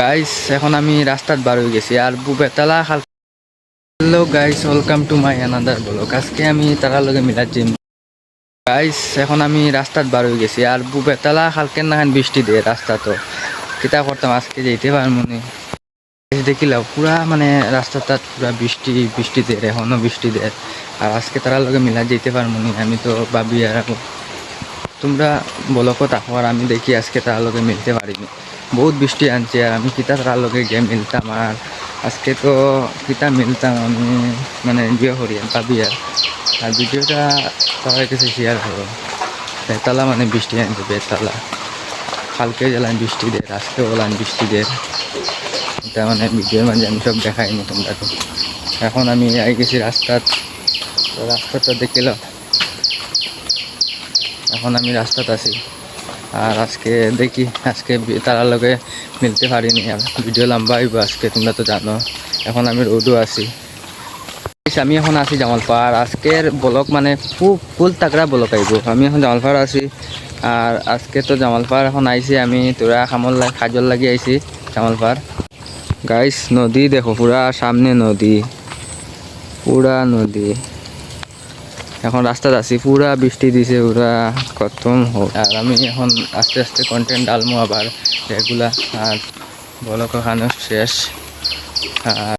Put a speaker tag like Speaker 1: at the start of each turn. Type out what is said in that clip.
Speaker 1: Guys এখন আমি রাস্তাত বার হয়ে গেছি আর বেতালা খাল। Hello guys, welcome to my another blog. আজকে আমি তারার লগে মিলার জিম। গাইস এখন আমি রাস্তাত বার হয়ে গেছি আর বেতালা খালকের নাখান বৃষ্টি দিয়ে রাস্তা তো কিতা করতাম আজকে যেতে পারবো নি। দেখিলাম পুরা মানে রাস্তাটাত পুরা বৃষ্টি বৃষ্টি দেয়, এখনো বৃষ্টি দেয়। আর আজকে তারার লগে মিলা যেতে পারবো নি, আমি তো ভাবি আর তোমরা বলকো থাকো আর আমি দেখি আজকে তার লগে মিলতে পারিনি। বহুত বৃষ্টি আনছে আর আমি কিতা তার লগে গিয়ে মিলতাম আর আজকে তো কিতা মিলতাম আমি মানে এনজয় করি ভাবি আর ভিডিওটা সবার কাছে শেয়ার করো। বেতালা মানে বৃষ্টি আনছে, বেতালা কালকে জেলায় বৃষ্টি দেয়, আজকে বলান বৃষ্টি দেয়। এটা মানে ভিডিওর মাঝে আমি সব দেখাইনি তোমরা তো। এখন আমি আই গেছি রাস্তাটা দেখিল। এখন আমি রাস্তাতে আছি আর আজকে দেখি আজকে তারার লগে মিলতে পারিনি আর ভিডিও লম্বা হইব আজকে, তোমরা তো জানো। এখন আমি রোডও আছি, আমি এখন আছি জামালপাড়। আজকের ব্লগ মানে ফুল তাগড়া ব্লগ আইব। আমি এখন জামালপাড় আছি আর আজকে তো জামালপাড় এখন আইছি আমি তোরা কাজল লাগি আইছি জামালপাড়। গাইস নদী দেখো, পুরা সামনে নদী, পুরা নদী। এখন রাস্তাত আছি, পুরা বৃষ্টি দিছে, পুরা খতম হোক। আর আমি এখন আস্তে আস্তে কন্টেন্ট ডালমো আবার রেগুলার। আর ব্লগ খানো শেষ। আর